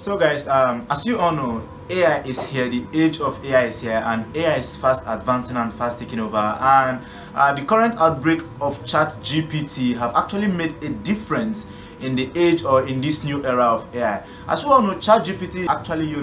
So guys, as you all know, AI is here, the age of AI is here, and AI is fast advancing and fast taking over. And the current outbreak of ChatGPT have actually made a difference in the age or in this new era of AI. As we all know, ChatGPT actually,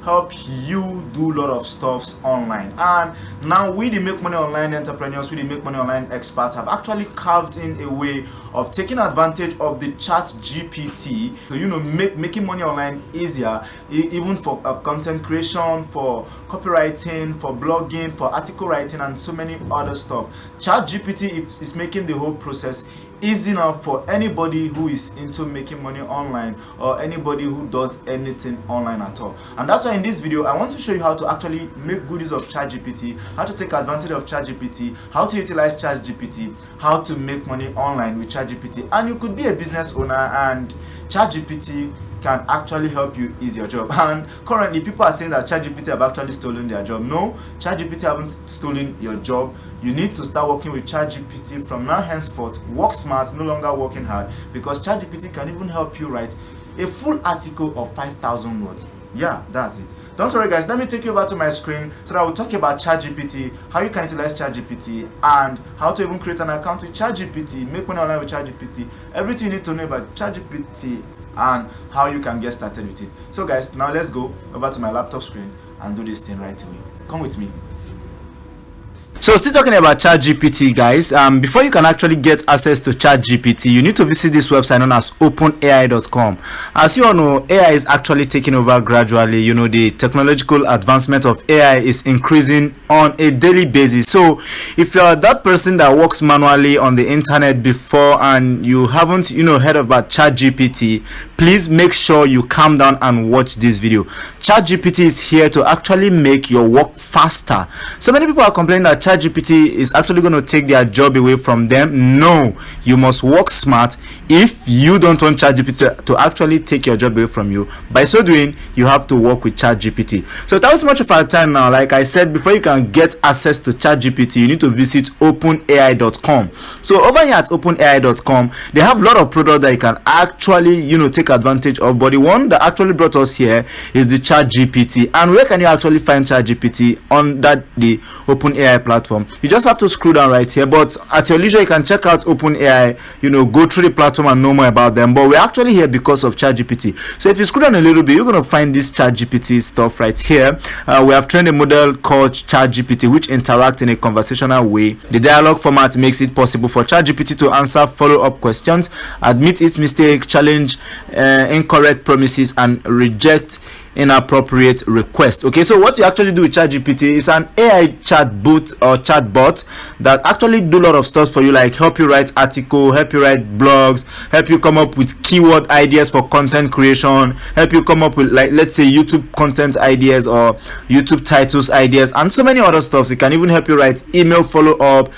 help you do a lot of stuffs online. And now we the make money online entrepreneurs, we the make money online experts have actually carved in a way of taking advantage of the ChatGPT to making money online easier, even for content creation, for copywriting, for blogging, for article writing, and so many other stuff. ChatGPT is making the whole process easy now for anybody who is into making money online or anybody who does anything online at all. And that's why in this video I want to show you how to actually make good use of ChatGPT, how to take advantage of ChatGPT, how to utilize ChatGPT, how to make money online with ChatGPT. And you could be a business owner, and ChatGPT can actually help you ease your job. And currently people are saying that ChatGPT have actually stolen their job. No, ChatGPT haven't stolen your job. You need to start working with ChatGPT from now henceforth. Work smart, no longer working hard, because ChatGPT can even help you write a full article of 5,000 words. Yeah, that's it. Don't worry guys, let me take you over to my screen so that we'll talk about ChatGPT, how you can utilize ChatGPT, and how to even create an account with ChatGPT, make money online with ChatGPT, everything you need to know about ChatGPT and how you can get started with it. So guys, now let's go over to my laptop screen and do this thing right away. Come with me. So still talking about ChatGPT, guys. Before you can actually get access to ChatGPT, you need to visit this website known as openai.com. As you all know, AI is actually taking over gradually. The technological advancement of AI is increasing on a daily basis. So if you're that person that works manually on the internet before and you haven't heard about ChatGPT, please make sure you calm down and watch this video. ChatGPT is here to actually make your work faster. So many people are complaining that ChatGPT is actually going to take their job away from them. No, you must work smart if you don't want ChatGPT to actually take your job away from you. By so doing, you have to work with ChatGPT. So that was much of our time now. Like I said, before you can get access to ChatGPT, you need to visit openai.com. So over here at openai.com, they have a lot of products that you can actually take advantage of. But the one that actually brought us here is the ChatGPT. And where can you actually find ChatGPT? On the OpenAI platform. You just have to scroll down right here, but at your leisure you can check out OpenAI, go through the platform and know more about them. But we're actually here because of ChatGPT. So if you scroll down a little bit, you're going to find this ChatGPT stuff right here. We have trained a model called ChatGPT which interacts in a conversational way. The dialogue format makes it possible for ChatGPT to answer follow-up questions, admit its mistake, challenge incorrect promises, and reject inappropriate request. Okay, so what you actually do with ChatGPT is an AI chatbot or chatbot that actually do a lot of stuff for you, like help you write article, help you write blogs, help you come up with keyword ideas for content creation, help you come up with, like, let's say YouTube content ideas or YouTube titles ideas, and so many other stuff. It can even help you write email follow-up.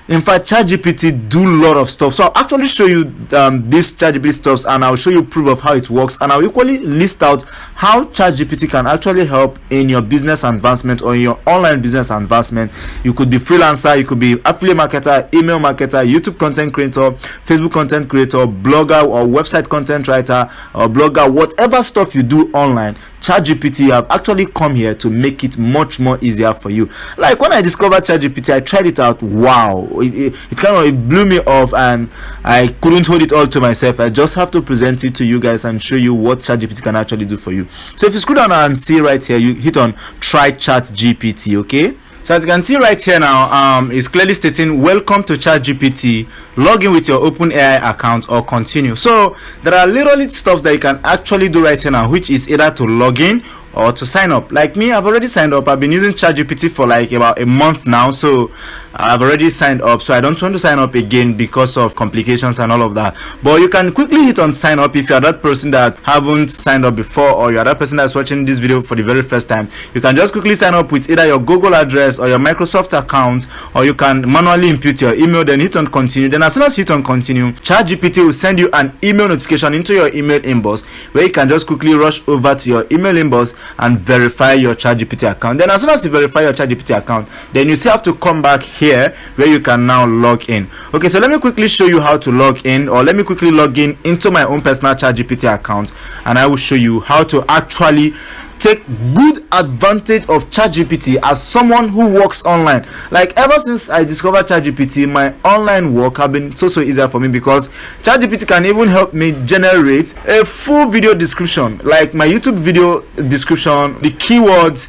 In fact, ChatGPT do a lot of stuff. So I'll actually show you this ChatGPT stuff, and I'll show you proof of how it works, and I'll equally list out how ChatGPT can actually help in your business advancement or in your online business advancement. You could be freelancer, you could be affiliate marketer, email marketer, YouTube content creator, Facebook content creator, blogger or website content writer or blogger, whatever stuff you do online. ChatGPT have actually come here to make it much more easier for you. Like when I discovered ChatGPT, I tried it out. Wow, it blew me off, and I couldn't hold it all to myself. I just have to present it to you guys and show you what ChatGPT can actually do for you. So if you scroll down and see right here, you hit on try ChatGPT. Okay, so as you can see right here now, it's clearly stating welcome to ChatGPT, log in with your OpenAI account or continue. So there are literally stuff that you can actually do right here now, which is either to log in or to sign up. Like me, I've already signed up. I've been using ChatGPT for like about a month now, so I've already signed up. So I don't want to sign up again because of complications and all of that. But you can quickly hit on sign up if you are that person that haven't signed up before, or you are that person that's watching this video for the very first time. You can just quickly sign up with either your Google address or your Microsoft account, or you can manually input your email, then hit on continue. Then as soon as you hit on continue, ChatGPT will send you an email notification into your email inbox, where you can just quickly rush over to your email inbox and verify your ChatGPT account. Then as soon as you verify your ChatGPT account, then you still have to come back here where you can now log in. Okay, so let me quickly show you how to log in, or let me quickly log in into my own personal ChatGPT account, and I will show you how to actually take good advantage of ChatGPT as someone who works online. Like, ever since I discovered ChatGPT, my online work have been so easier for me, because ChatGPT can even help me generate a full video description, like my YouTube video description, the keywords,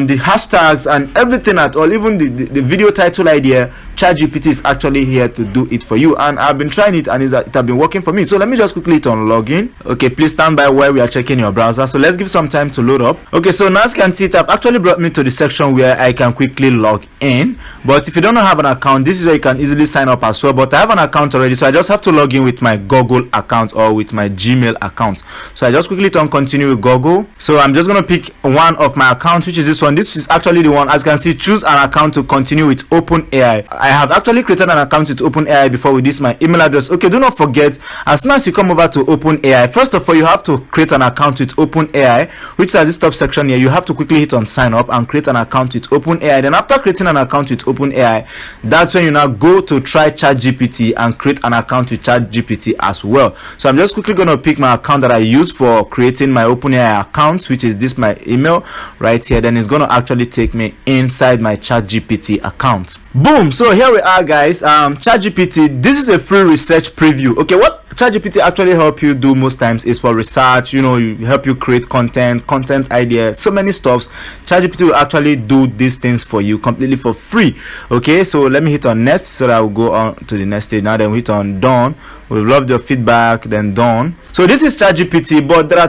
the hashtags and everything at all, even the video title idea. ChatGPT is actually here to do it for you, and I've been trying it and it has been working for me. So let me just quickly hit on login. Okay, please stand by while we are checking your browser. So let's give some time to load up. Okay, so now as you can see, it have actually brought me to the section where I can quickly log in. But if you don't have an account, this is where you can easily sign up as well. But I have an account already, so I just have to log in with my Google account or with my Gmail account. So I just quickly hit on continue with Google. So I'm just going to pick one of my accounts, which is this one. This is actually the one. As you can see, choose an account to continue with OpenAI. I have actually created an account with OpenAI before with this my email address. Okay, do not forget, as soon as you come over to OpenAI, first of all, you have to create an account with OpenAI, which is at this top section here. You have to quickly hit on sign up and create an account with OpenAI. Then after creating an account with OpenAI, that's when you now go to try ChatGPT and create an account with ChatGPT as well. So I'm just quickly going to pick my account that I use for creating my OpenAI account, which is this my email right here. Then it's going to actually take me inside my ChatGPT account. Boom. So here we are, guys. ChatGPT, this is a free research preview. Okay, what ChatGPT actually help you do most times is for research. You know, you help you create content ideas, so many stuffs. ChatGPT will actually do these things for you completely for free. Okay, so let me hit on next, so that I will go on to the next stage. Now then we hit on done. We love your feedback, then done. So this is ChatGPT, but there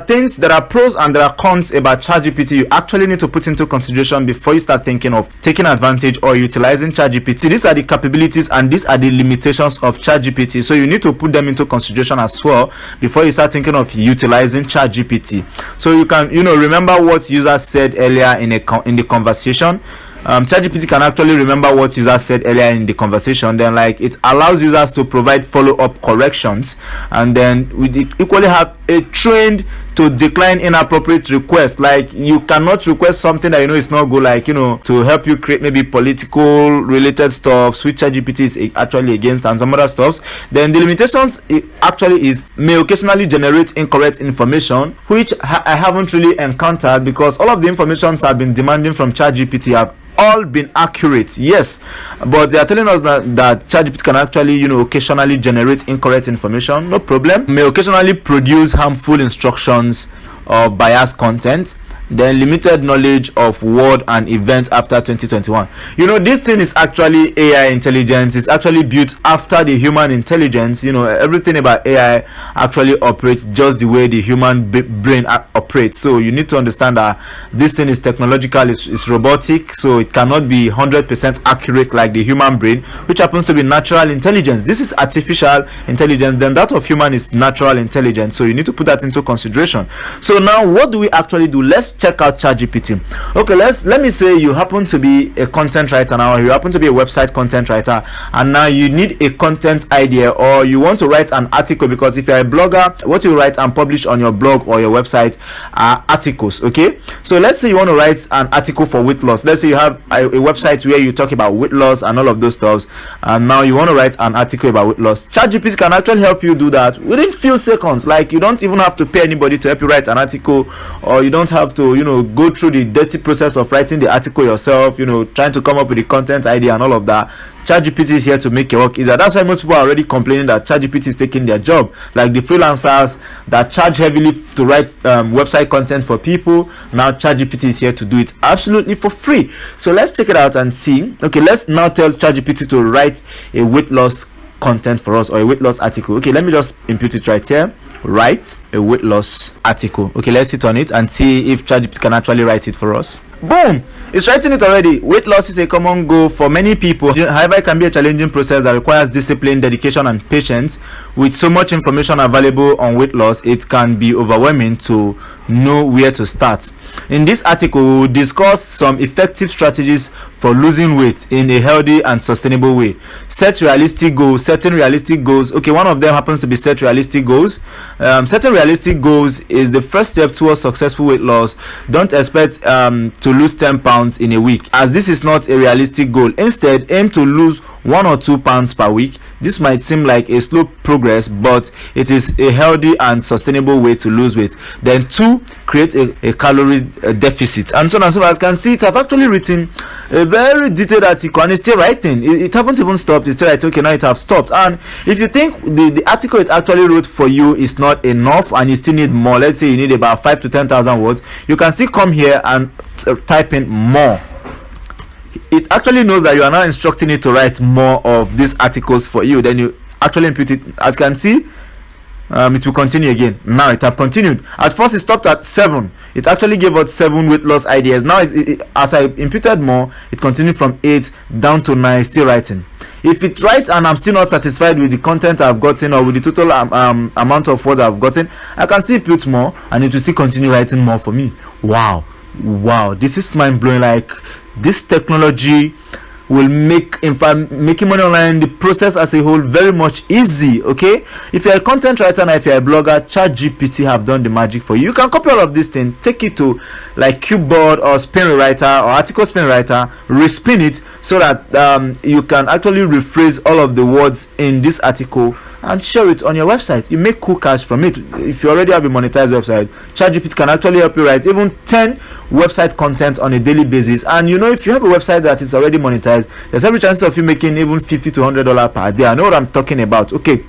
are pros and there are cons about ChatGPT you actually need to put into consideration before you start thinking of taking advantage or utilizing ChatGPT. These are the capabilities and these are the limitations of ChatGPT, so you need to put them into consideration as well before you start thinking of utilizing ChatGPT. So you can, remember what users said earlier in the conversation. ChatGPT can actually remember what users said earlier in the conversation. Then, like, it allows users to provide follow-up corrections, and then we equally have a trained to decline inappropriate requests. Like, you cannot request something that is not good, like, to help you create maybe political related stuff, which ChatGPT is actually against, and some other stuffs. Then the limitations actually is may occasionally generate incorrect information, which I haven't really encountered, because all of the informations I've been demanding from ChatGPT have all been accurate, yes, but they are telling us that ChatGPT can actually occasionally generate incorrect information. No problem. May occasionally produce harmful instructions or biased content. Then limited knowledge of world and events after 2021. This thing is actually AI intelligence. It's actually built after the human intelligence. Everything about AI actually operates just the way the human brain operates. So you need to understand that this thing is technological, it's robotic, so it cannot be 100% accurate like the human brain, which happens to be natural intelligence. This is artificial intelligence, then that of human is natural intelligence. So you need to put that into consideration. So now, what do we actually do? Let's check out ChatGPT. Okay, let me say you happen to be a content writer now, or you happen to be a website content writer, and now you need a content idea, or you want to write an article, because if you're a blogger, what you write and publish on your blog or your website are articles. Okay, so let's say you want to write an article for weight loss. Let's say you have a website where you talk about weight loss and all of those stuff, and now you want to write an article about weight loss. ChatGPT can actually help you do that within few seconds. Like, you don't even have to pay anybody to help you write an article, or you don't have to go through the dirty process of writing the article yourself, trying to come up with the content idea and all of that. ChatGPT is here to make your work easier. That's why most people are already complaining that ChatGPT is taking their job. Like the freelancers that charge heavily to write website content for people, now ChatGPT is here to do it absolutely for free. So let's check it out and see. Okay, let's now tell ChatGPT to write a weight loss content for us, or a weight loss article. Okay, let me just input it right here. Write a weight loss article. Okay, let's hit on it and see if ChatGPT can actually write it for us. Boom, it's writing it already. Weight loss is a common goal for many people. However, it can be a challenging process that requires discipline, dedication, and patience. With so much information available on weight loss, it can be overwhelming to know where to start. In this article, we'll discuss some effective strategies for losing weight in a healthy and sustainable way. Setting realistic goals. Okay, one of them happens to be set realistic goals. Setting realistic goals is the first step towards successful weight loss. Don't expect to lose 10 pounds in a week, as this is not a realistic goal. Instead, aim to lose 1 or 2 pounds per week. This might seem like a slow progress, but it is a healthy and sustainable way to lose weight. Then 2, create a calorie deficit, and so on and so forth. As you can see, I've actually written a very detailed article, and it's still writing. It haven't even stopped. It's still writing. Okay, now it have stopped. And if you think the article it actually wrote for you is not enough and you still need more, let's say you need about 5 to 10,000 words, you can still come here and type in more. It actually knows that you are now instructing it to write more of these articles for you. Then you actually input it. As you can see, it will continue again. Now it have continued. At first it stopped at 7. It actually gave us 7 weight loss ideas. Now as I inputted more, it continued from 8 down to 9, still writing. If it writes and I'm still not satisfied with the content I've gotten or with the total amount of words I've gotten, I can still put more and it will still continue writing more for me. Wow, this is mind-blowing. Like, this technology will make, in fact, making money online, the process as a whole, very much easy. Okay, if you're a content writer and if you're a blogger, ChatGPT have done the magic for you. You can copy all of these things, take it to like Cubeboard or Spin Writer or Article Spin Writer, respin it so that you can actually rephrase all of the words in this article and share it on your website. You make cool cash from it. If you already have a monetized website, ChatGPT can actually help you write even 10 website content on a daily basis. And you know, if you have a website that is already monetized, there's every chance of you making even $50 to $100 per day. I know what I'm talking about. Okay,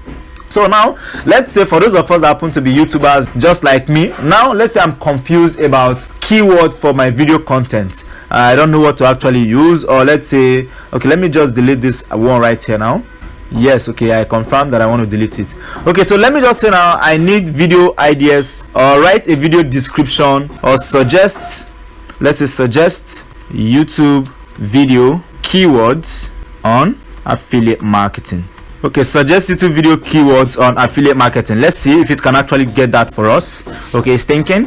so now let's say for those of us that happen to be YouTubers just like me, now let's say I'm confused about keyword for my video content. I don't know what to actually use. Or let's say, okay, let me just delete this one right here now. Yes, okay, I confirm that I want to delete it. Okay, so let me just say now I need video ideas, or write a video description, or suggest, let's say suggest YouTube video keywords on affiliate marketing. Okay, suggest YouTube video keywords on affiliate marketing. Let's see if it can actually get that for us. Okay, it's thinking.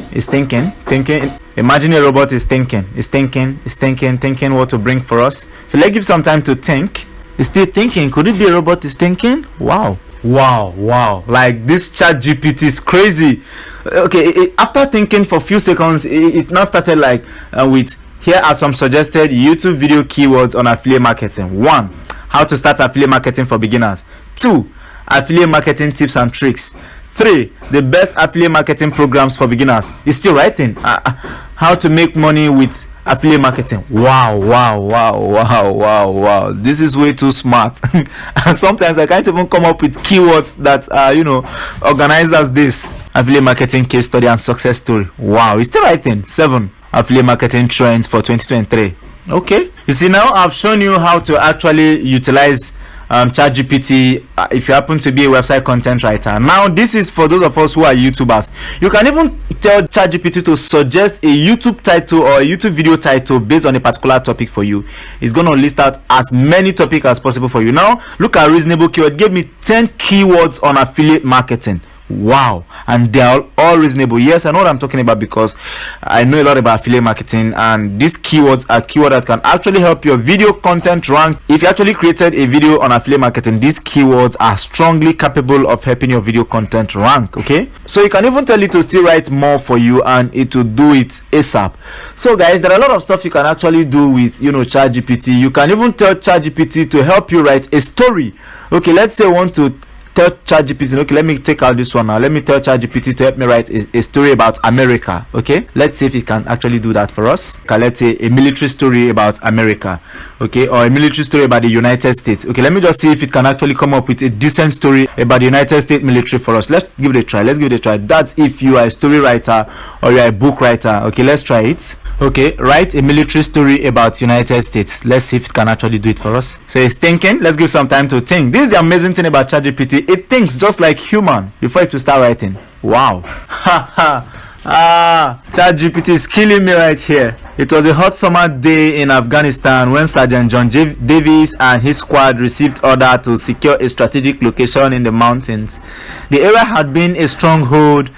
Imagine a robot is thinking what to bring for us. So let's give some time to think. It's still thinking. Could it be a robot is thinking? Wow, like this ChatGPT is crazy. Okay, after thinking for a few seconds, it now started like with, here are some suggested YouTube video keywords on affiliate marketing. 1, how to start affiliate marketing for beginners. 2, affiliate marketing tips and tricks. 3, the best affiliate marketing programs for beginners. It's still writing. How to make money with affiliate marketing. Wow, this is way too smart. And sometimes I can't even come up with keywords that are, organized as this. Affiliate marketing case study and success story. Wow, it's still writing. 7, affiliate marketing trends for 2023. Okay, you see, now I've shown you how to actually utilize ChatGPT if you happen to be a website content writer. Now this is for those of us who are YouTubers. You can even tell ChatGPT to suggest a YouTube title or a YouTube video title based on a particular topic for you. It's going to list out as many topics as possible for you. Now look at reasonable keyword. It gave me 10 keywords on affiliate marketing. Wow, and they are all reasonable. Yes, I know what I'm talking about because I know a lot about affiliate marketing, and these keywords are keywords that can actually help your video content rank. If you actually created a video on affiliate marketing, these keywords are strongly capable of helping your video content rank. Okay, so you can even tell it to still write more for you and it will do it ASAP. So guys, there are a lot of stuff you can actually do with ChatGPT. You can even tell ChatGPT to help you write a story. Okay, let's say you want to tell ChatGPT, okay, let me take out this one now. Let me tell ChatGPT to help me write a story about America. Okay, let's see if it can actually do that for us. Okay, let's say a military story about America. Okay, or a military story about the United States. Okay, let me just see if it can actually come up with a decent story about the United States military for us. Let's give it a try. That's if you are a story writer or you are a book writer. Okay, let's try it. Okay, write a military story about United States. Let's see if it can actually do it for us. So it's thinking. Let's give some time to think. This is the amazing thing about ChatGPT. It thinks just like human before it will start writing. Wow. ChatGPT is killing me right here. It was a hot summer day in Afghanistan when Sergeant John Davis and his squad received order to secure a strategic location in the mountains. The area had been a stronghold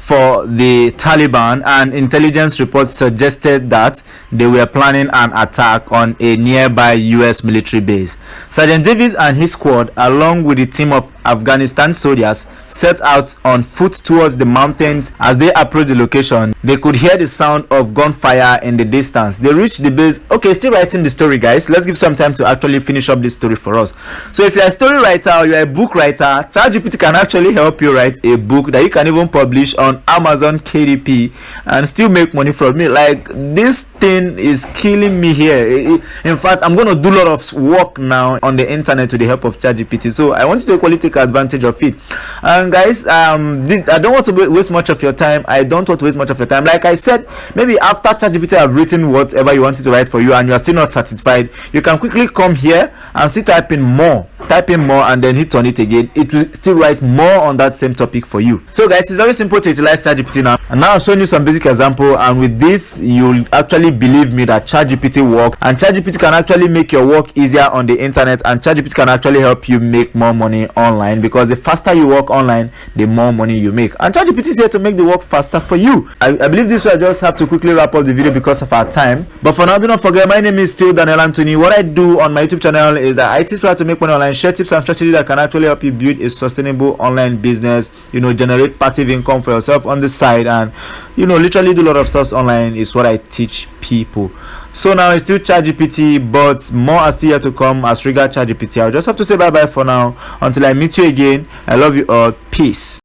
for the Taliban, and intelligence reports suggested that they were planning an attack on a nearby US military base. Sergeant Davis and his squad, along with a team of Afghanistan soldiers, set out on foot towards the mountains. As they approached the location, they could hear the sound of gunfire in the distance. They reached the base. Okay, still writing the story, guys. Let's give some time to actually finish up this story for us. So if you're a story writer or you're a book writer, ChatGPT can actually help you write a book that you can even publish on Amazon KDP and still make money from it. Like, this thing is killing me here. In fact, I'm going to do a lot of work now on the internet with the help of ChatGPT, so I want you to equally take advantage of it. And guys, I don't want to waste much of your time. Like I said, maybe after ChatGPT have written whatever you wanted to write for you and you are still not satisfied, you can quickly come here and still type in more, and then hit on it again. It will still write more on that same topic for you. So guys, it's very simple to utilize ChatGPT now. And now I've shown you some basic example, and with this you'll actually believe me that ChatGPT works, and ChatGPT can actually make your work easier on the internet, and ChatGPT can actually help you make more money online, because the faster you work online, the more money you make. And ChatGPT is here to make the work faster for you. I believe this way I just have to quickly wrap up the video because of our time. But for now, do not forget, my name is still Daniel Anthony. What I do on my YouTube channel is that I teach you how to make money online, share tips and strategies that can actually help you build a sustainable online business, generate passive income for yourself on the side, and literally do a lot of stuff online is what I teach people. So now it's still ChatGPT, but more are still here to come as regard ChatGPT. I'll just have to say bye bye for now until I meet you again. I love you all. Peace.